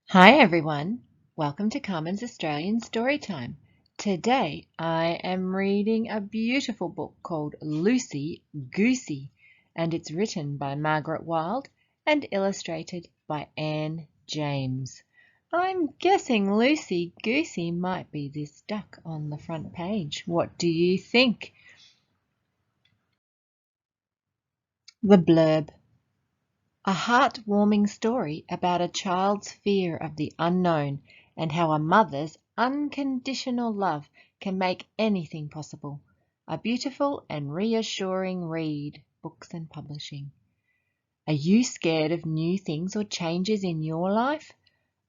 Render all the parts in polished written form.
Hi everyone, welcome to Carmen's Australian Storytime. Today I am reading a beautiful book called Lucy Goosey, and it's written by Margaret Wilde and illustrated by Anne James. I'm guessing Lucy Goosey might be this duck on the front page. What do you think? The blurb. A heart-warming story about a child's fear of the unknown and how a mother's unconditional love can make anything possible. A beautiful and reassuring read. Books and Publishing. Are you scared of new things or changes in your life?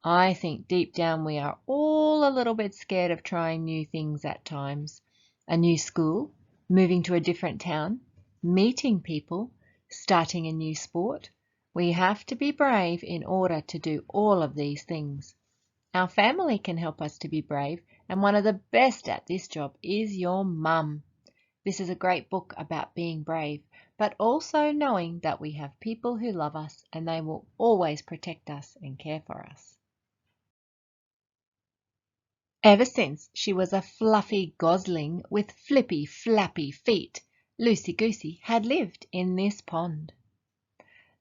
I think deep down we are all a little bit scared of trying new things at times. A new school, moving to a different town, meeting people, starting a new sport. We have to be brave in order to do all of these things. Our family can help us to be brave, and one of the best at this job is your mum. This is a great book about being brave, but also knowing that we have people who love us and they will always protect us and care for us. Ever since she was a fluffy gosling with flippy, flappy feet, Lucy Goosey had lived in this pond.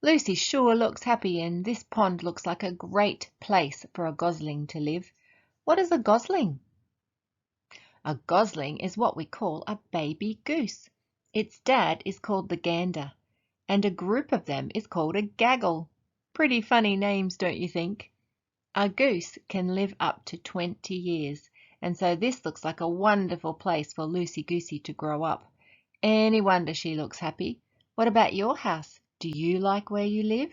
Lucy sure looks happy, and this pond looks like a great place for a gosling to live. What is a gosling? A gosling is what we call a baby goose. Its dad is called the gander, and a group of them is called a gaggle. Pretty funny names, don't you think? A goose can live up to 20 years, and so this looks like a wonderful place for Lucy Goosey to grow up. Any wonder she looks happy? What about your house? Do you like where you live?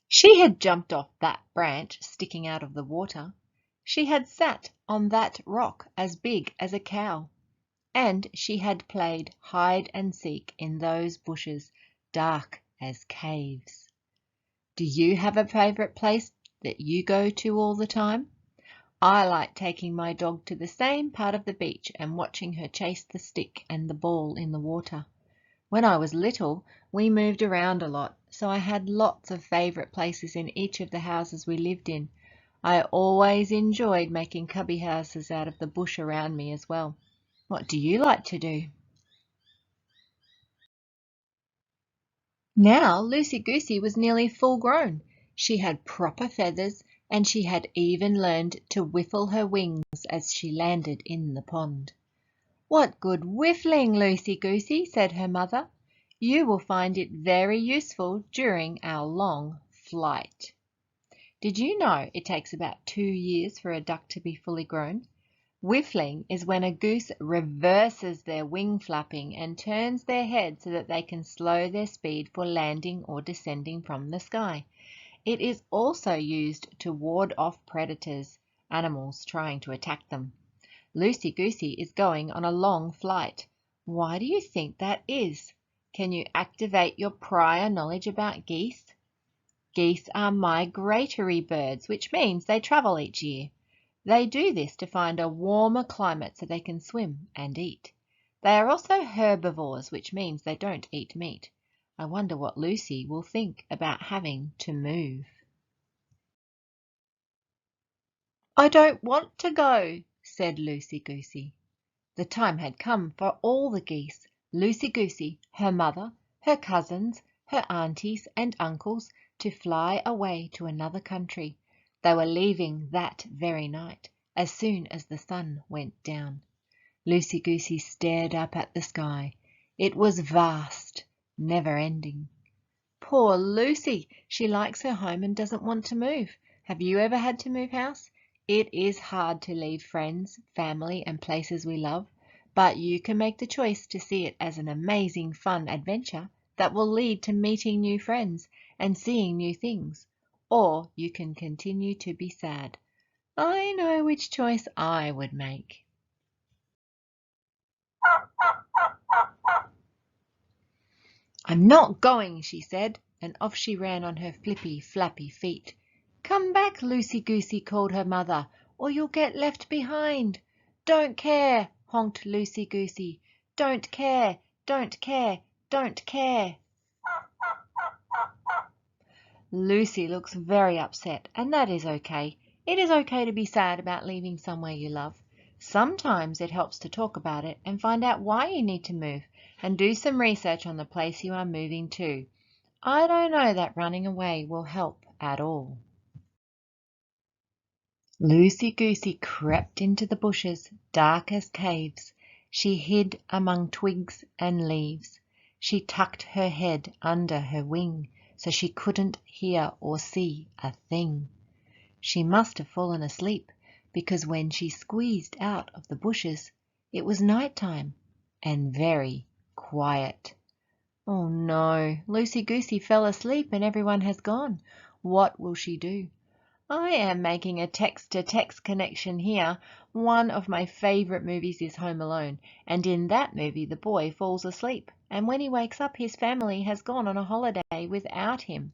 She had jumped off that branch sticking out of the water. She had sat on that rock as big as a cow. And she had played hide and seek in those bushes dark as caves. Do you have a favourite place that you go to all the time? I like taking my dog to the same part of the beach and watching her chase the stick and the ball in the water. When I was little, we moved around a lot, so I had lots of favourite places in each of the houses we lived in. I always enjoyed making cubby houses out of the bush around me as well. What do you like to do? Now Lucy Goosey was nearly full grown. She had proper feathers, and she had even learned to whiffle her wings as she landed in the pond. "What good whiffling, Lucy Goosey," said her mother. "You will find it very useful during our long flight." Did you know it takes about 2 years for a duck to be fully grown? Whiffling is when a goose reverses their wing flapping and turns their head so that they can slow their speed for landing or descending from the sky. It is also used to ward off predators, animals trying to attack them. Lucy Goosey is going on a long flight. Why do you think that is? Can you activate your prior knowledge about geese? Geese are migratory birds, which means they travel each year. They do this to find a warmer climate so they can swim and eat. They are also herbivores, which means they don't eat meat. I wonder what Lucy will think about having to move. "I don't want to go," said Lucy Goosey. The time had come for all the geese, Lucy Goosey, her mother, her cousins, her aunties and uncles, to fly away to another country. They were leaving that very night, as soon as the sun went down. Lucy Goosey stared up at the sky. It was vast, never-ending. Poor Lucy! She likes her home and doesn't want to move. Have you ever had to move house? It is hard to leave friends, family, and places we love, but you can make the choice to see it as an amazing, fun adventure that will lead to meeting new friends and seeing new things. Or you can continue to be sad. I know which choice I would make. "I'm not going," she said, and off she ran on her flippy, flappy feet. "Come back, Lucy Goosey," called her mother, "or you'll get left behind." "Don't care," honked Lucy Goosey. "Don't care, don't care, don't care." Lucy looks very upset, and that is okay. It is okay to be sad about leaving somewhere you love. Sometimes it helps to talk about it and find out why you need to move, and do some research on the place you are moving to. I don't know that running away will help at all. Lucy Goosey crept into the bushes, dark as caves. She hid among twigs and leaves. She tucked her head under her wing, so she couldn't hear or see a thing. She must have fallen asleep, because when she squeezed out of the bushes, it was night time and very quiet. Oh no, Lucy Goosey fell asleep and everyone has gone. What will she do? I am making a text-to-text connection here. One of my favorite movies is Home Alone, and in that movie the boy falls asleep, and when he wakes up his family has gone on a holiday without him.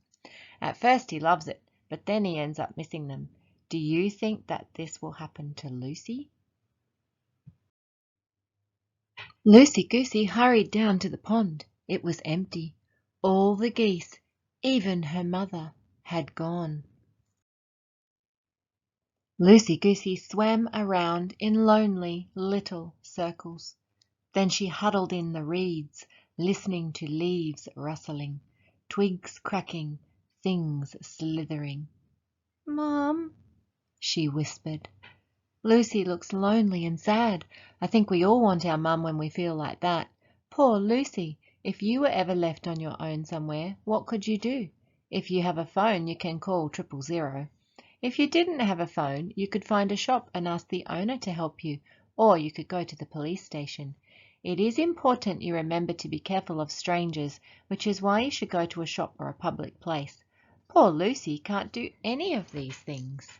At first he loves it, but then he ends up missing them. Do you think that this will happen to Lucy? Lucy Goosey hurried down to the pond. It was empty. All the geese, even her mother, had gone. Lucy Goosey swam around in lonely little circles. Then she huddled in the reeds, listening to leaves rustling, twigs cracking, things slithering. "Mom," she whispered. "Lucy looks lonely and sad. I think we all want our mum when we feel like that. Poor Lucy! If you were ever left on your own somewhere, what could you do? If you have a phone, you can call 000. If you didn't have a phone, you could find a shop and ask the owner to help you, or you could go to the police station. It is important you remember to be careful of strangers, which is why you should go to a shop or a public place. Poor Lucy can't do any of these things."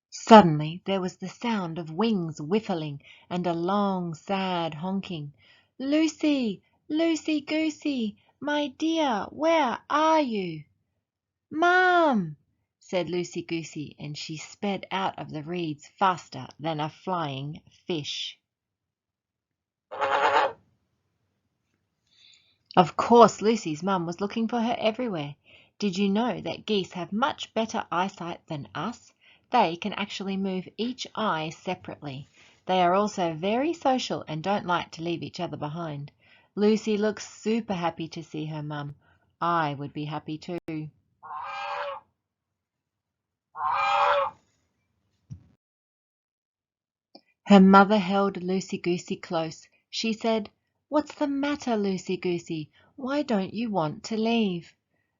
Suddenly there was the sound of wings whiffling and a long, sad honking. "Lucy! Lucy Goosey! My dear, where are you?" "Mom!" said Lucy Goosey, and she sped out of the reeds faster than a flying fish. Of course Lucy's mum was looking for her everywhere. Did you know that geese have much better eyesight than us? They can actually move each eye separately. They are also very social and don't like to leave each other behind. Lucy looks super happy to see her mum. I would be happy too. Her mother held Lucy Goosey close. She said, "What's the matter, Lucy Goosey? Why don't you want to leave?"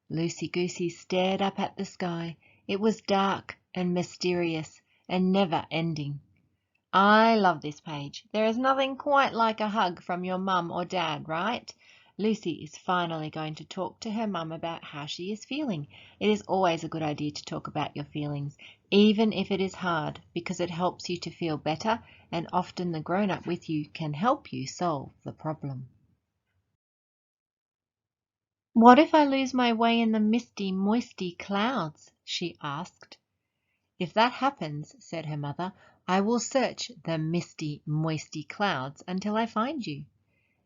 Lucy Goosey stared up at the sky. It was dark and mysterious and never ending. I love this page. There is nothing quite like a hug from your mum or dad, right? Lucy is finally going to talk to her mum about how she is feeling. It is always a good idea to talk about your feelings, even if it is hard, because it helps you to feel better, and often the grown-up with you can help you solve the problem. "What if I lose my way in the misty, moisty clouds?" she asked. "If that happens," said her mother, "I will search the misty, moisty clouds until I find you.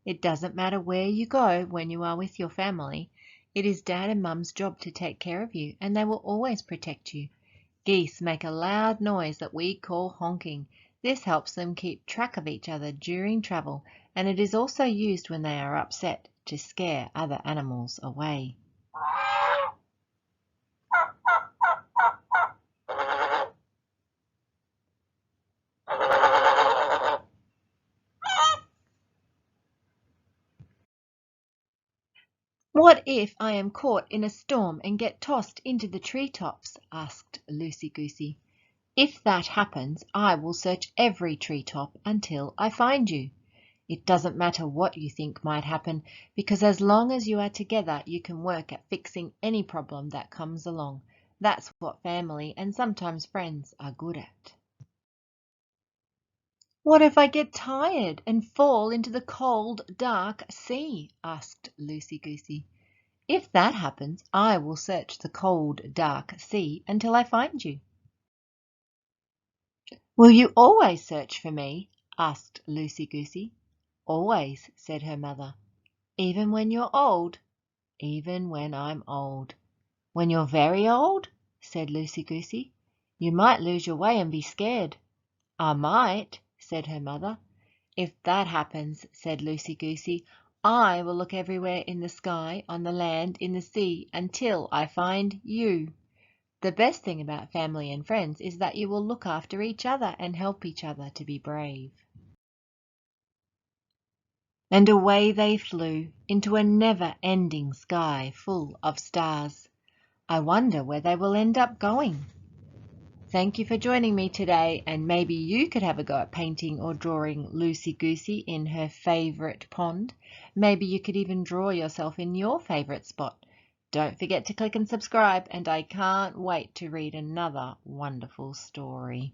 It doesn't matter where you go when you are with your family. It is Dad and Mum's job to take care of you, and they will always protect you. Geese make a loud noise that we call honking. This helps them keep track of each other during travel, and it is also used when they are upset to scare other animals away." "What if I am caught in a storm and get tossed into the treetops?" asked Lucy Goosey. "If that happens, I will search every treetop until I find you. It doesn't matter what you think might happen, because as long as you are together, you can work at fixing any problem that comes along. That's what family and sometimes friends are good at." "What if I get tired and fall into the cold, dark sea?" asked Lucy Goosey. "If that happens, I will search the cold, dark sea until I find you." "Will you always search for me?" asked Lucy Goosey. "Always," said her mother. "Even when you're old?" even when I'm old." "When you're very old?" said Lucy Goosey. "You might lose your way and be scared." "I might," said her mother. "If that happens," said Lucy Goosey, "I will look everywhere in the sky, on the land, in the sea, until I find you. The best thing about family and friends is that you will look after each other and help each other to be brave." And away they flew into a never-ending sky full of stars. I wonder where they will end up going. Thank you for joining me today, and maybe you could have a go at painting or drawing Lucy Goosey in her favourite pond. Maybe you could even draw yourself in your favourite spot. Don't forget to click and subscribe, and I can't wait to read another wonderful story.